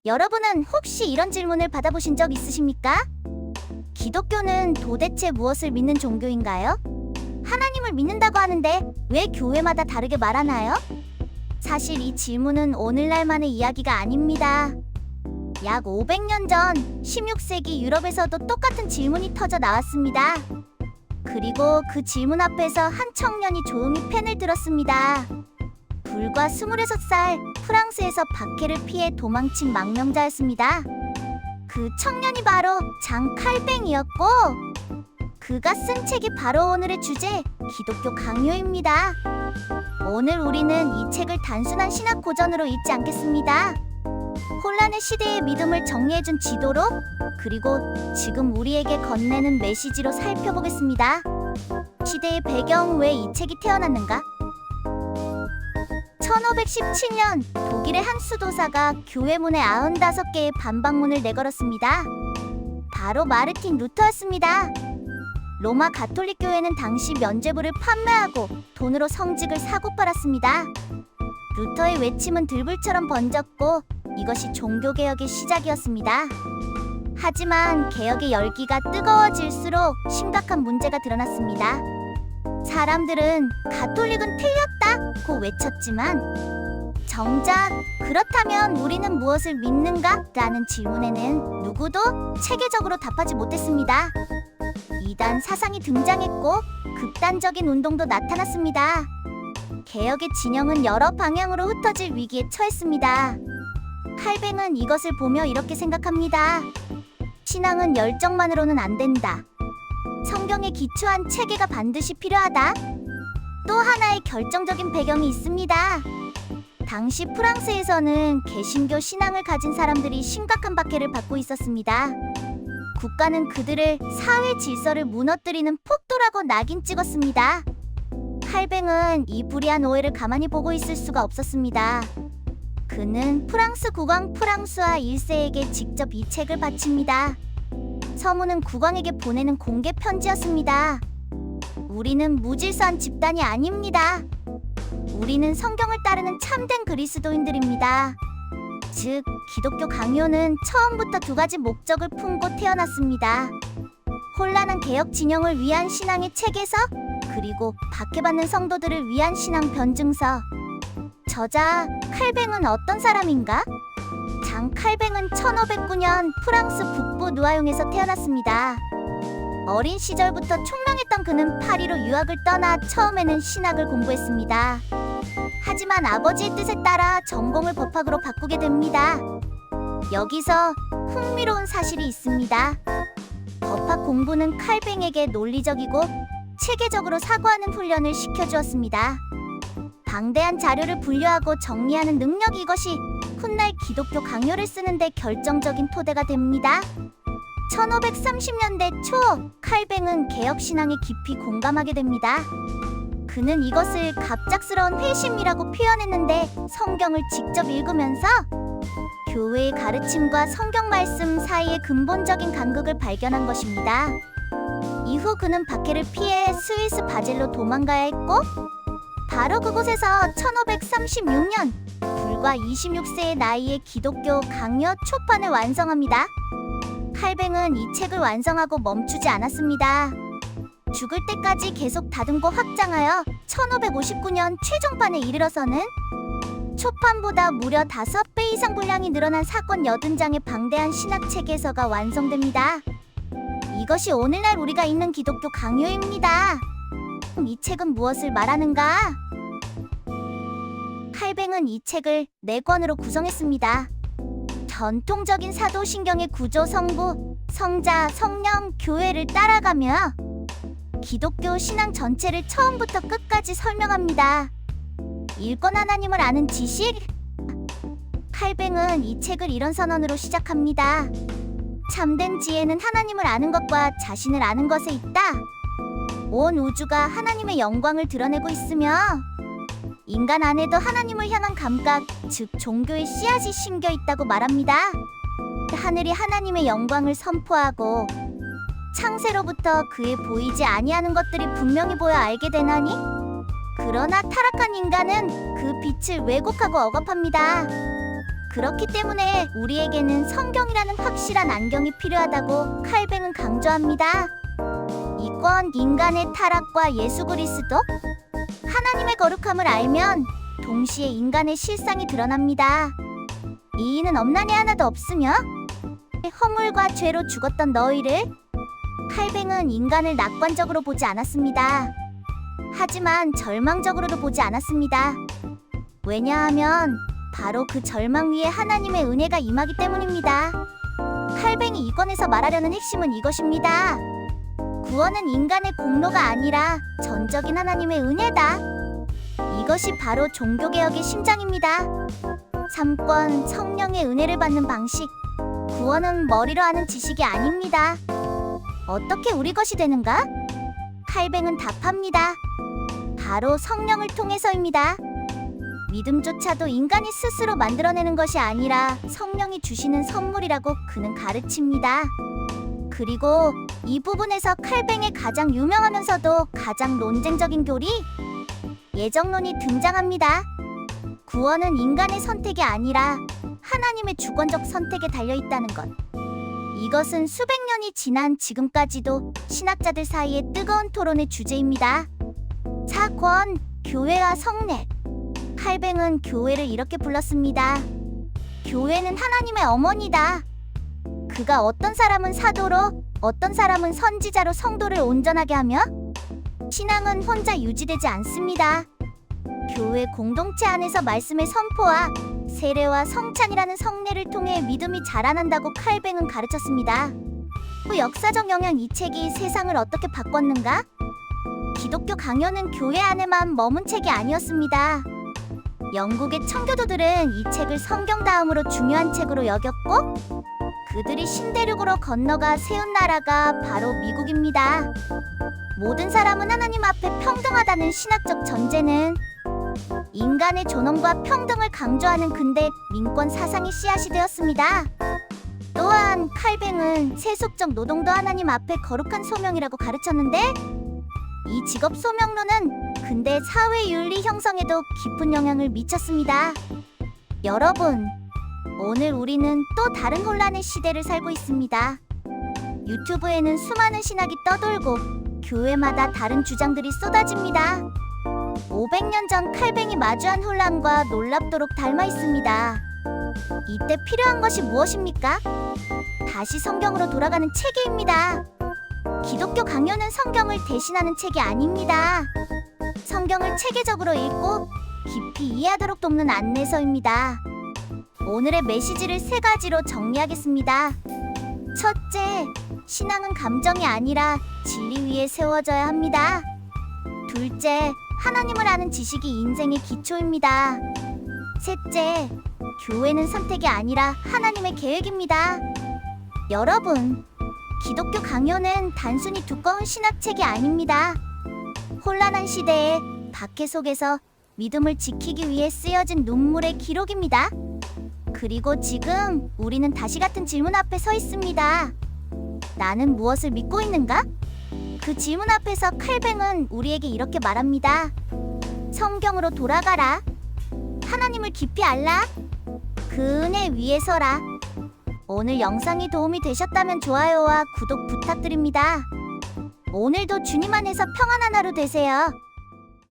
여러분은 혹시 이런 질문을 받아보신 적 있으십니까? 기독교는 도대체 무엇을 믿는 종교인가요? 하나님을 믿는다고 하는데 왜 교회마다 다르게 말하나요? 사실 이 질문은 오늘날만의 이야기가 아닙니다. 약 500년 전 16세기 유럽에서도 똑같은 질문이 터져 나왔습니다. 그리고 그 질문 앞에서 한 청년이 조용히 펜을 들었습니다. 불과 26살, 프랑스에서 박해를 피해 도망친 망명자였습니다. 그 청년이 바로 장 칼뱅이었고, 그가 쓴 책이 바로 오늘의 주제, 기독교 강요입니다. 오늘 우리는 이 책을 단순한 신학 고전으로 읽지 않겠습니다. 혼란의 시대의 믿음을 정리해준 지도로, 그리고 지금 우리에게 건네는 메시지로 살펴보겠습니다. 시대의 배경, 왜 이 책이 태어났는가? 1517년 독일의 한 수도사가 교회 문에 95개의 반박문을 내걸었습니다. 바로 마르틴 루터였습니다. 로마 가톨릭 교회는 당시 면죄부를 판매하고 돈으로 성직을 사고 팔았습니다. 루터의 외침은 들불처럼 번졌고 이것이 종교개혁의 시작이었습니다. 하지만 개혁의 열기가 뜨거워질수록 심각한 문제가 드러났습니다. 사람들은 가톨릭은 틀렸다고 외쳤지만 정작 그렇다면 우리는 무엇을 믿는가? 라는 질문에는 누구도 체계적으로 답하지 못했습니다. 이단 사상이 등장했고 극단적인 운동도 나타났습니다. 개혁의 진영은 여러 방향으로 흩어질 위기에 처했습니다. 칼뱅은 이것을 보며 이렇게 생각합니다. 신앙은 열정만으로는 안 된다. 성경에 기초한 체계가 반드시 필요하다. 또 하나의 결정적인 배경이 있습니다. 당시 프랑스에서는 개신교 신앙을 가진 사람들이 심각한 박해를 받고 있었습니다. 국가는 그들을 사회 질서를 무너뜨리는 폭도라고 낙인 찍었습니다. 칼뱅은 이 불의한 오해를 가만히 보고 있을 수가 없었습니다. 그는 프랑스 국왕 프랑스와 1세에게 직접 이 책을 바칩니다. 서문은 국왕에게 보내는 공개 편지였습니다. 우리는 무질서한 집단이 아닙니다. 우리는 성경을 따르는 참된 그리스도인들입니다. 즉, 기독교 강요는 처음부터 두 가지 목적을 품고 태어났습니다. 혼란한 개혁 진영을 위한 신앙의 체계서, 그리고 박해받는 성도들을 위한 신앙 변증서. 저자 칼뱅은 어떤 사람인가? 장 칼뱅은 1509년 프랑스 북부 누아용에서 태어났습니다. 어린 시절부터 총명했던 그는 파리로 유학을 떠나 처음에는 신학을 공부했습니다. 하지만 아버지의 뜻에 따라 전공을 법학으로 바꾸게 됩니다. 여기서 흥미로운 사실이 있습니다. 법학 공부는 칼뱅에게 논리적이고 체계적으로 사고하는 훈련을 시켜주었습니다. 방대한 자료를 분류하고 정리하는 능력, 이것이 훗날 기독교 강요를 쓰는데 결정적인 토대가 됩니다. 1530년대 초 칼뱅은 개혁신앙에 깊이 공감하게 됩니다. 그는 이것을 갑작스러운 회심이라고 표현했는데 성경을 직접 읽으면서 교회의 가르침과 성경 말씀 사이의 근본적인 간극을 발견한 것입니다. 이후 그는 박해를 피해 스위스 바젤로 도망가야 했고 바로 그곳에서 1536년 불과 26세의 나이에 기독교 강요 초판을 완성합니다. 칼뱅은 이 책을 완성하고 멈추지 않았습니다. 죽을 때까지 계속 다듬고 확장하여 1559년 최종판에 이르러서는 초판보다 무려 5배 이상 분량이 늘어난 사건 80장의 방대한 신학 체계서가 완성됩니다. 이것이 오늘날 우리가 읽는 기독교 강요입니다. 이 책은 무엇을 말하는가? 칼뱅은 이 책을 4권으로 구성했습니다. 전통적인 사도신경의 구조, 성부, 성자, 성령, 교회를 따라가며 기독교 신앙 전체를 처음부터 끝까지 설명합니다. 일권 하나님을 아는 지식? 칼뱅은 이 책을 이런 선언으로 시작합니다. 참된 지혜는 하나님을 아는 것과 자신을 아는 것에 있다. 온 우주가 하나님의 영광을 드러내고 있으며 인간 안에도 하나님을 향한 감각, 즉 종교의 씨앗이 심겨 있다고 말합니다. 하늘이 하나님의 영광을 선포하고 창세로부터 그의 보이지 아니하는 것들이 분명히 보여 알게 되나니? 그러나 타락한 인간은 그 빛을 왜곡하고 억압합니다. 그렇기 때문에 우리에게는 성경이라는 확실한 안경이 필요하다고 칼뱅은 강조합니다. 이건 인간의 타락과 예수 그리스도, 하나님의 거룩함을 알면 동시에 인간의 실상이 드러납니다. 이인은 없나니 하나도 없으며 허물과 죄로 죽었던 너희를, 칼뱅은 인간을 낙관적으로 보지 않았습니다. 하지만 절망적으로도 보지 않았습니다. 왜냐하면 바로 그 절망 위에 하나님의 은혜가 임하기 때문입니다. 칼뱅이 이권에서 말하려는 핵심은 이것입니다. 구원은 인간의 공로가 아니라 전적인 하나님의 은혜다. 이것이 바로 종교개혁의 심장입니다. 3권 성령의 은혜를 받는 방식. 구원은 머리로 하는 지식이 아닙니다. 어떻게 우리 것이 되는가? 칼뱅은 답합니다. 바로 성령을 통해서입니다. 믿음조차도 인간이 스스로 만들어내는 것이 아니라 성령이 주시는 선물이라고 그는 가르칩니다. 그리고 이 부분에서 칼뱅의 가장 유명하면서도 가장 논쟁적인 교리, 예정론이 등장합니다. 구원은 인간의 선택이 아니라 하나님의 주권적 선택에 달려있다는 것. 이것은 수백 년이 지난 지금까지도 신학자들 사이의 뜨거운 토론의 주제입니다. 4권 교회와 성례. 칼뱅은 교회를 이렇게 불렀습니다. 교회는 하나님의 어머니다. 그가 어떤 사람은 사도로, 어떤 사람은 선지자로 성도를 온전하게 하며, 신앙은 혼자 유지되지 않습니다. 교회 공동체 안에서 말씀의 선포와 세례와 성찬이라는 성례를 통해 믿음이 자라난다고 칼뱅은 가르쳤습니다. 그 역사적 영향, 이 책이 세상을 어떻게 바꿨는가? 기독교 강요는 교회 안에만 머문 책이 아니었습니다. 영국의 청교도들은 이 책을 성경 다음으로 중요한 책으로 여겼고, 그들이 신대륙으로 건너가 세운 나라가 바로 미국입니다. 모든 사람은 하나님 앞에 평등하다는 신학적 전제는 인간의 존엄과 평등을 강조하는 근대 민권 사상의 씨앗이 되었습니다. 또한 칼뱅은 세속적 노동도 하나님 앞에 거룩한 소명이라고 가르쳤는데, 이 직업 소명론은 근대 사회 윤리 형성에도 깊은 영향을 미쳤습니다. 여러분, 오늘 우리는 또 다른 혼란의 시대를 살고 있습니다. 유튜브에는 수많은 신학이 떠돌고 교회마다 다른 주장들이 쏟아집니다. 500년 전 칼뱅이 마주한 혼란과 놀랍도록 닮아 있습니다. 이때 필요한 것이 무엇입니까? 다시 성경으로 돌아가는 체계입니다. 기독교 강요는 성경을 대신하는 책이 아닙니다. 성경을 체계적으로 읽고 깊이 이해하도록 돕는 안내서입니다. 오늘의 메시지를 3가지로 정리하겠습니다. 첫째, 신앙은 감정이 아니라 진리 위에 세워져야 합니다. 둘째, 하나님을 아는 지식이 인생의 기초입니다. 셋째, 교회는 선택이 아니라 하나님의 계획입니다. 여러분, 기독교 강요는 단순히 두꺼운 신학책이 아닙니다. 혼란한 시대에 박해 속에서 믿음을 지키기 위해 쓰여진 눈물의 기록입니다. 그리고 지금 우리는 다시 같은 질문 앞에 서 있습니다. 나는 무엇을 믿고 있는가? 그 질문 앞에서 칼뱅은 우리에게 이렇게 말합니다. 성경으로 돌아가라. 하나님을 깊이 알라. 그 은혜 위에 서라. 오늘 영상이 도움이 되셨다면 좋아요와 구독 부탁드립니다. 오늘도 주님 안에서 평안한 하루 되세요.